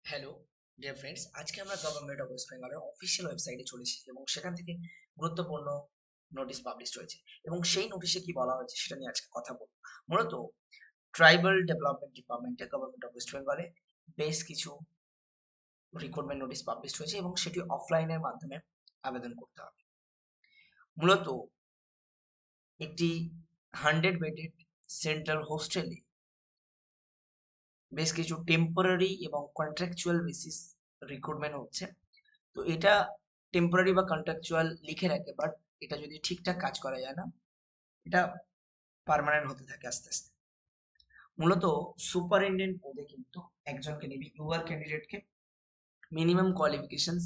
Hello dear friends, আজকে আমরা government of West বেঙ্গলের অফিসিয়াল ওয়েবসাইটে চলে এসেছি এবং সেখান থেকে গুরুত্বপূর্ণ নোটিশ পাবলিশ হয়েছে এবং সেই নোটিশে কি বলা হয়েছে সেটা নিয়ে আজকে কথা বলবো। মূলত ট্রাইবাল ডেভেলপমেন্ট ডিপার্টমেন্টে গভর্নমেন্ট অফ ওয়েস্ট বেঙ্গলে বেশ কিছু রিক্রুটমেন্ট নোটিশ পাবলিশ হয়েছে এবং সেটি অফলাইনের মাধ্যমে আবেদন করতে হবে। মূলত একটি 100 বেডেড সেন্ট্রাল হোস্টেলে বেশ কিছু টেম্পোরারি এবং কন্ট্রাকচুয়াল বেসিস রিক্রুটমেন্ট হচ্ছে। তো এটা টেম্পোরারি বা কন্ট্রাকচুয়াল লিখে রাখে, বাট এটা যদি ঠিকঠাক কাজ করা যায় না, এটা পার্মানেন্ট হতে থাকে আস্তে আস্তে। মূলত সুপারিনটেন্ডেন্ট পদে কিন্তু একজনকে নিবি, ইউআর ক্যান্ডিডেটকে। Minimum qualifications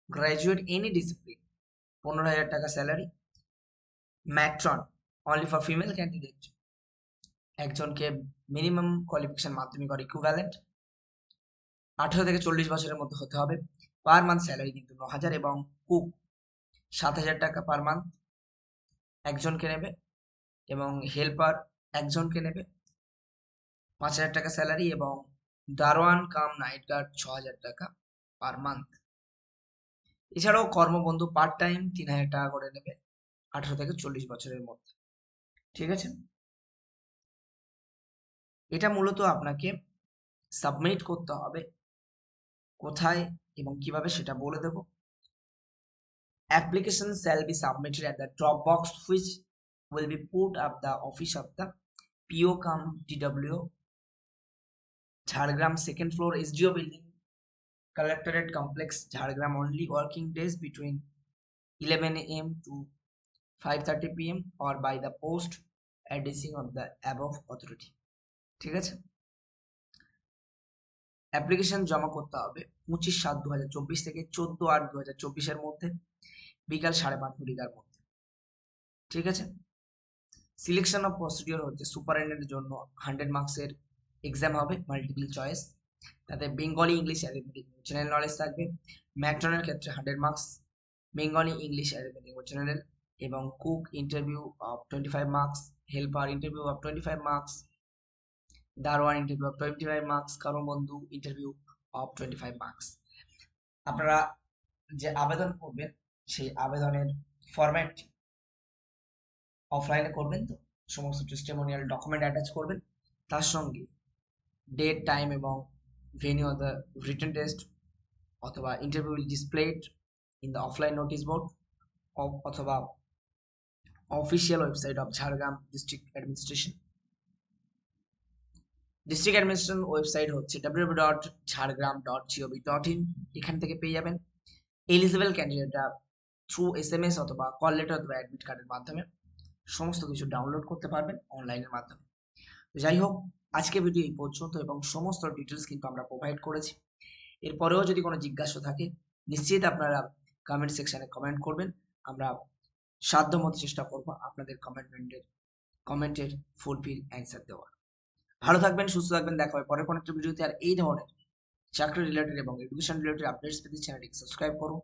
graduate any discipline, 15,000 টাকা salary. Matron only for female candidate, একজনকে মিনিমাম কোয়ালিফিকেশন মাধ্যমিক আর ইকুইভ্যালেন্ট, 18 থেকে 40 বছরের মধ্যে হতে হবে। পার মান্থ স্যালারি কিন্তু 9,000 এবং কুক 7,000 টাকা পার মান্থ একজনকে নেবে এবং হেল্পার একজনকে নেবে, 5,000 টাকা স্যালারি এবং দারোয়ান কাম নাইট গার্ড 6,000 টাকা পার মান্থ। এছাড়াও কর্মবন্ধু পার্ট টাইম 3,000 টাকা করে নেবে 18 থেকে 40 বছরের মধ্যে। ঠিক আছে, এটা মূলত আপনাকে সাবমিট করতে হবে। কোথায় এবং কিভাবে সেটা বলে দেব। Application shall be submitted at the drop box which will be put up the office of the PO cum DWO, Jhargram, second floor, SDO building, Collectorate Complex, Jhargram. Only working days between 11 a.m. to 5:30 p.m. or by the post addressing of the above authority. ঠিক আছে, application জমা করতে হবে 25/7/2024 থেকে 14/8/2024 মধ্যে, বিকাল 5:30 মধ্যে। ঠিক আছে, সিলেকশন অফ প্রসিডিওর হচ্ছে সুপারিনটেন্ডেন্টের জন্য 100 মার্কসের এক্সাম হবে, মাল্টিপল চয়েস, তাতে Bengali, English, arithmetic, general knowledge থাকবে। ম্যাট্রনের ক্ষেত্রে 100 marks, Bengali, English, arithmetic, general, এবং cook interview of 25 marks, helper interview of 25 marks, দারোয়ান ইন্টারভিউ অফ 25 মার্কস, কর্মবন্ধু ইন্টারভিউ অফ 25 মার্কস। আপনারা যে আবেদন করবেন সেই আবেদনের ফরম্যাট অফলাইনে করবেন, তো সমস্ত টেস্টিমোনিয়াল ডকুমেন্ট অ্যাটাচ করবেন, তার সঙ্গে ডেট, টাইম এবং venue of the written test অথবা interview will displayed in the offline notice board অথবা official website of Jhargram district administration. District administration website হচ্ছে www.jhargram.gov.in, এখান থেকে পেয়ে যাবেন। এলিজিবল ক্যান্ডিডেটরা থ্রু SMS অথবা কল লেটার অথবা অ্যাডমিট কার্ডের মাধ্যমে সমস্ত কিছু ডাউনলোড করতে পারবেন অনলাইনের মাধ্যমে। তো যাই হোক, আজকে ভিডিও এই পর্যন্ত এবং সমস্ত ডিটেলস কিন্তু আমরা প্রোভাইড করেছি। এরপরেও যদি কোনো জিজ্ঞাসা থাকে নিশ্চিত আপনারা কমেন্ট সেকশনে কমেন্ট করবেন, আমরা সাধ্যমতো চেষ্টা করব আপনাদের কমেন্টের ফুলফিল অ্যান্সার দেওয়ার। ভালো থাকবেন, সুস্থ থাকবেন, দেখা হবে পরের কোনো একটা ভিডিওতে। আর এই ধরনের চাকরি রিলেটেড এবং এডুকেশন রিলেটেড আপডেটস পেতে চ্যানেলটিকে সাবস্ক্রাইব করুন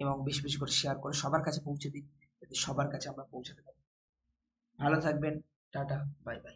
এবং বেশি বেশি করে শেয়ার করে সবার কাছে পৌঁছে দিন, যাতে সবার কাছে আমরা পৌঁছাতে পারি। ভালো থাকবেন, টাটা, বাই বাই।